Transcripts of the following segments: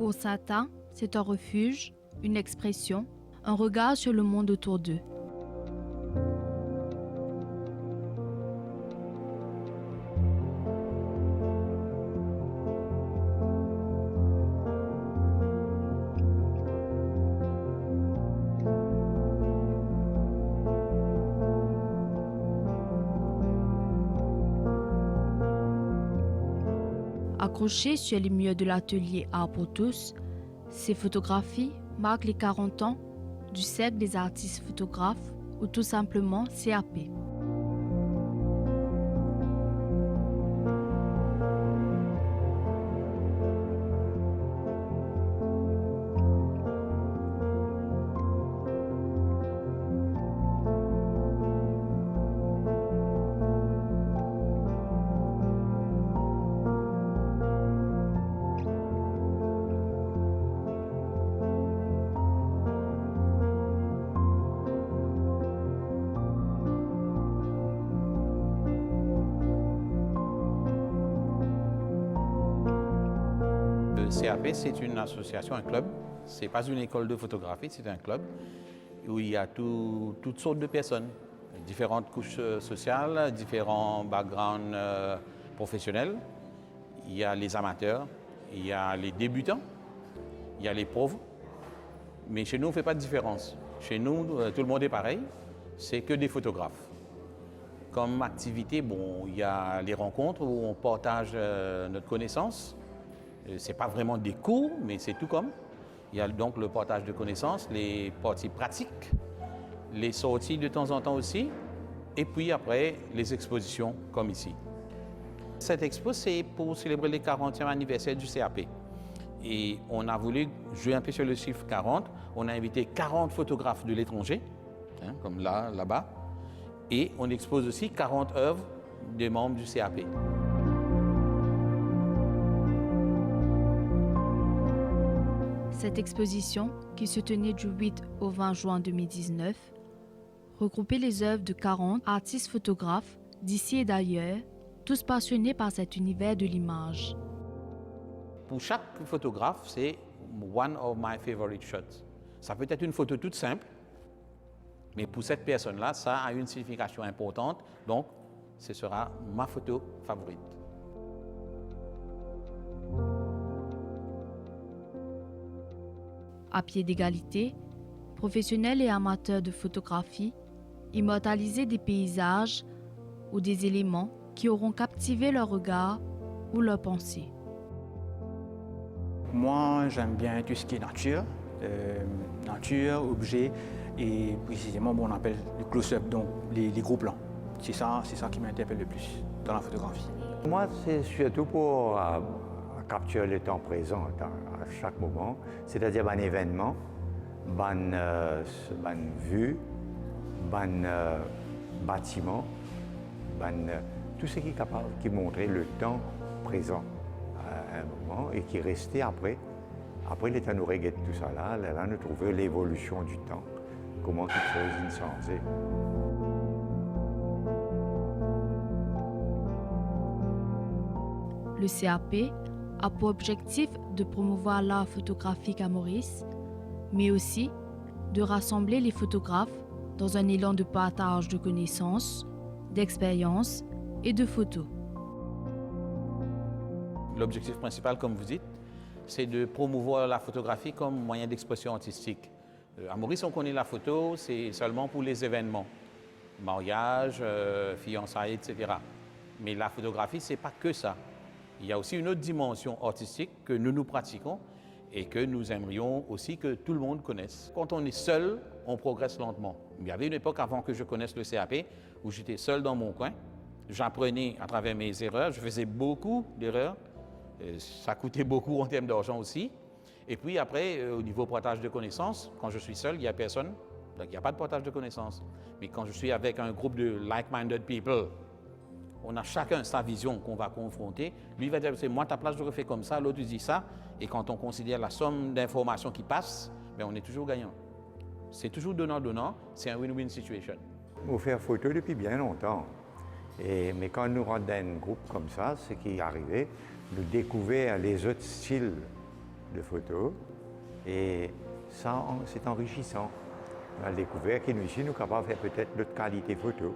Pour certains, c'est un refuge, une expression, un regard sur le monde autour d'eux. Accrochées sur les murs de l'atelier Art pour tous, ces photographies marquent les 40 ans du cercle des artistes photographes ou tout simplement CAP. Le CAP, c'est une association, un club. Ce n'est pas une école de photographie, c'est un club où il y a toutes sortes de personnes, différentes couches sociales, différents backgrounds professionnels. Il y a les amateurs, il y a les débutants, il y a les pros. Mais chez nous, on ne fait pas de différence. Chez nous, tout le monde est pareil, c'est que des photographes. Comme activité, bon, il y a les rencontres où on partage notre connaissance. Ce n'est pas vraiment des cours, mais c'est tout comme. Il y a donc le partage de connaissances, les parties pratiques, les sorties de temps en temps aussi, et puis après, les expositions comme ici. Cette expo, c'est pour célébrer le 40e anniversaire du CAP. Et on a voulu jouer un peu sur le chiffre 40. On a invité 40 photographes de l'étranger, comme là-bas. Et on expose aussi 40 œuvres des membres du CAP. Cette exposition, qui se tenait du 8 au 20 juin 2019, regroupait les œuvres de 40 artistes photographes d'ici et d'ailleurs, tous passionnés par cet univers de l'image. Pour chaque photographe, c'est one of my favorite shots. Ça peut être une photo toute simple, mais pour cette personne-là, ça a une signification importante, donc ce sera ma photo favorite. À pied d'égalité, professionnels et amateurs de photographie, immortaliser des paysages ou des éléments qui auront captivé leur regard ou leur pensée. Moi, j'aime bien tout ce qui est nature, objets, et précisément, on appelle le close-up, donc les gros plans. C'est ça qui m'interpelle le plus dans la photographie. Moi, c'est surtout pour capturer le temps présent à chaque moment, c'est-à-dire un événement, une vue, un bâtiment, tout ce qui est capable de montrer le temps présent à un moment et qui est resté après. Après, l'État nous regarde tout ça là nous trouver l'évolution du temps, comment toutes choses ont changé. Le CAP a pour objectif de promouvoir l'art photographique à Maurice, mais aussi de rassembler les photographes dans un élan de partage de connaissances, d'expériences et de photos. L'objectif principal, comme vous dites, c'est de promouvoir la photographie comme moyen d'expression artistique. À Maurice, on connaît la photo, c'est seulement pour les événements, mariage, fiançailles, etc. Mais la photographie, ce n'est pas que ça. Il y a aussi une autre dimension artistique que nous pratiquons et que nous aimerions aussi que tout le monde connaisse. Quand on est seul, on progresse lentement. Il y avait une époque avant que je connaisse le CAP où j'étais seul dans mon coin. J'apprenais à travers mes erreurs, je faisais beaucoup d'erreurs. Ça coûtait beaucoup en termes d'argent aussi. Et puis après, au niveau partage de connaissances, quand je suis seul, il n'y a personne. Donc il n'y a pas de partage de connaissances. Mais quand je suis avec un groupe de like-minded people, on a chacun sa vision qu'on va confronter. Lui va dire, c'est moi, ta place, je refais comme ça, l'autre dit ça. Et quand on considère la somme d'informations qui passent, on est toujours gagnant. C'est toujours donnant-donnant, c'est un win-win situation. On fait photo depuis bien longtemps. Mais quand nous rentrons dans un groupe comme ça, ce qui est arrivé, nous découvrons les autres styles de photos. Et ça, c'est enrichissant. On a découvert que nous, ici, nous sommes capables de faire peut-être d'autres qualités photo.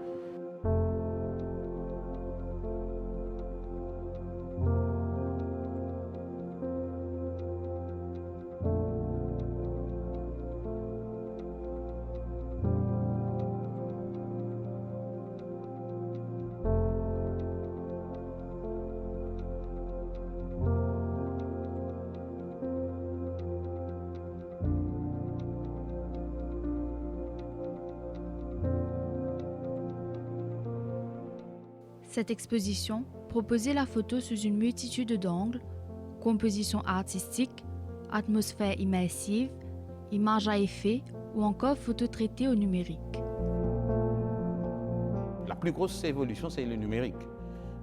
Cette exposition proposait la photo sous une multitude d'angles, composition artistique, atmosphère immersive, images à effet ou encore photos traitées au numérique. La plus grosse évolution, c'est le numérique,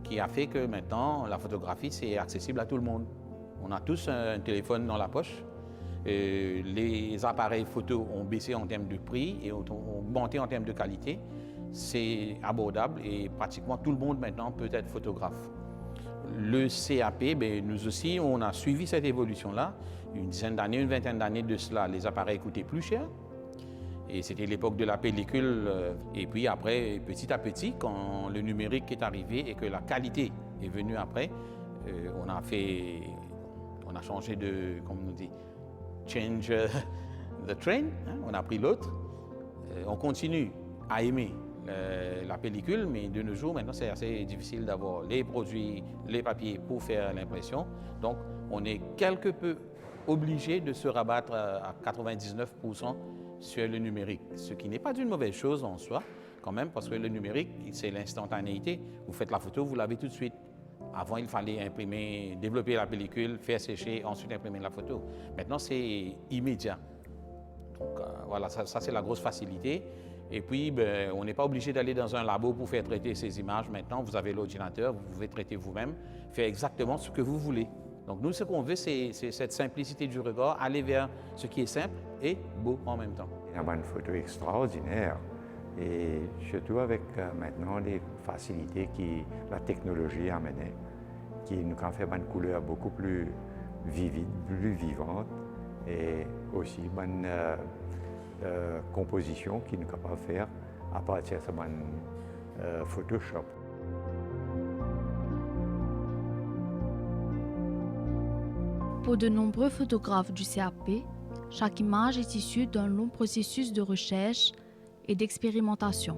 qui a fait que maintenant, la photographie, c'est accessible à tout le monde. On a tous un téléphone dans la poche. Les appareils photo ont baissé en termes de prix et ont augmenté en termes de qualité. C'est abordable et pratiquement tout le monde maintenant peut être photographe. Le CAP, nous aussi, on a suivi cette évolution-là. Une dizaine d'années, une vingtaine d'années de cela, les appareils coûtaient plus cher. Et c'était l'époque de la pellicule. Et puis après, petit à petit, quand le numérique est arrivé et que la qualité est venue après, on a changé de, comme on dit, change the train, hein, on a pris l'autre. On continue à aimer la pellicule, mais de nos jours, maintenant, c'est assez difficile d'avoir les produits, les papiers pour faire l'impression. Donc, on est quelque peu obligé de se rabattre à 99% sur le numérique, ce qui n'est pas une mauvaise chose en soi, quand même, parce que le numérique, c'est l'instantanéité. Vous faites la photo, vous l'avez tout de suite. Avant, il fallait imprimer, développer la pellicule, faire sécher, ensuite imprimer la photo. Maintenant, c'est immédiat. Donc, voilà, ça c'est la grosse facilité. Et puis, on n'est pas obligé d'aller dans un labo pour faire traiter ces images. Maintenant, vous avez l'ordinateur, vous pouvez traiter vous-même, faire exactement ce que vous voulez. Donc, nous, ce qu'on veut, c'est cette simplicité du regard, aller vers ce qui est simple et beau en même temps. Il y a une photo extraordinaire. Et surtout avec maintenant les facilités que la technologie a amenées, qui nous a fait une couleur beaucoup plus vivide, plus vivante, et aussi une composition qui nous capable de faire à partir de Photoshop. Pour de nombreux photographes du CAP, chaque image est issue d'un long processus de recherche et d'expérimentation.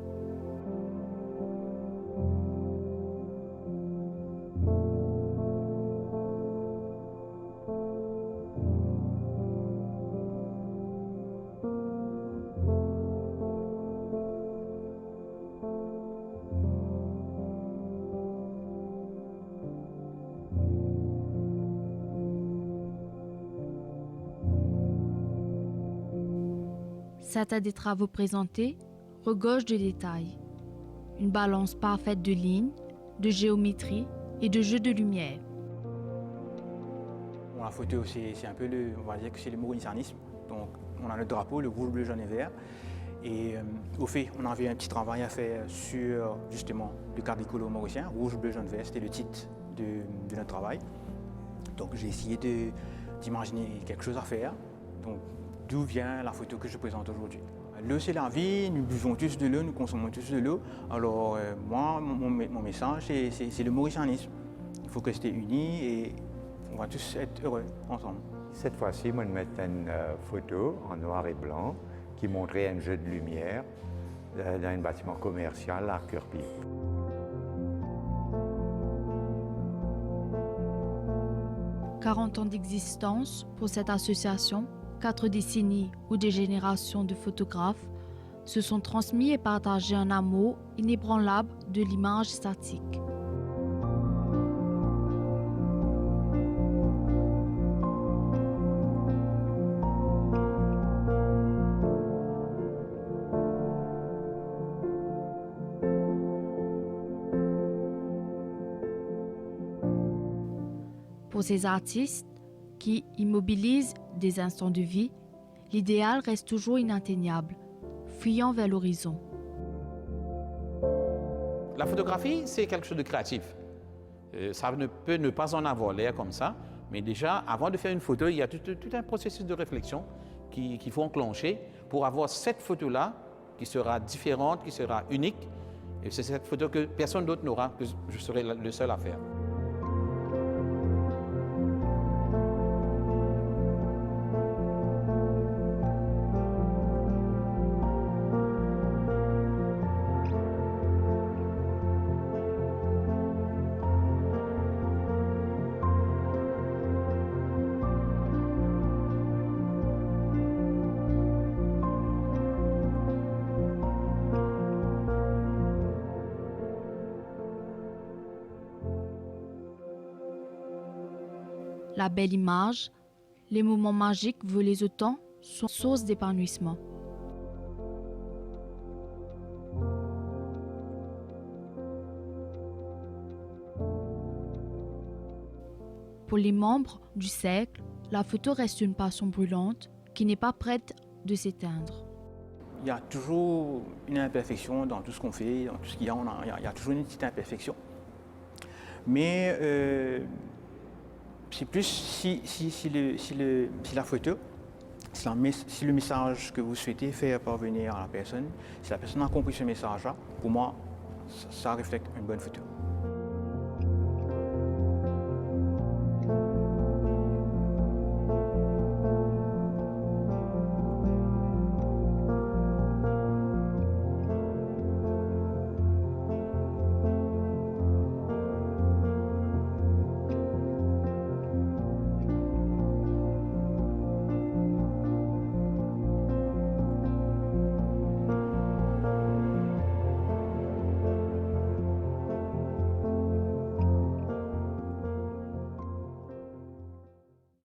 Certains des travaux présentés regorgent de détails, une balance parfaite de lignes, de géométrie et de jeu de lumière. Bon, la photo, c'est un peu on va dire que c'est le mauricianisme. Donc, on a notre drapeau, le rouge, bleu, jaune et vert. Et au fait, on avait un petit travail à faire sur justement le quadricolore mauricien, rouge, bleu, jaune, vert. C'était le titre de notre travail. Donc, j'ai essayé d'imaginer quelque chose à faire. Donc, d'où vient la photo que je présente aujourd'hui. L'eau, c'est la vie, nous buvons tous de l'eau, nous consommons tous de l'eau. Alors, moi, mon message, c'est le mauricianisme. Il faut rester unis et on va tous être heureux ensemble. Cette fois-ci, je vais mettre une photo en noir et blanc qui montrait un jeu de lumière dans un bâtiment commercial à Curpie. « 40 ans d'existence pour cette association, 4 décennies ou des générations de photographes se sont transmis et partagé un amour inébranlable de l'image statique. Pour ces artistes qui immobilisent des instants de vie, l'idéal reste toujours inatteignable, fuyant vers l'horizon. La photographie, c'est quelque chose de créatif. Ça ne peut ne pas en avoir l'air comme ça, Mais déjà, avant de faire une photo, il y a tout un processus de réflexion qu'il faut enclencher pour avoir cette photo-là qui sera différente, qui sera unique. Et c'est cette photo que personne d'autre n'aura, que je serai le seul à faire. La belle image, les moments magiques volés au temps sont source d'épanouissement. Pour les membres du cercle, la photo reste une passion brûlante qui n'est pas prête de s'éteindre. Il y a toujours une imperfection dans tout ce qu'on fait, dans tout ce qu'il y a, il y a toujours une petite imperfection. Mais c'est plus si la photo, si le message que vous souhaitez faire parvenir à la personne, si la personne a compris ce message-là, pour moi, ça reflète une bonne photo.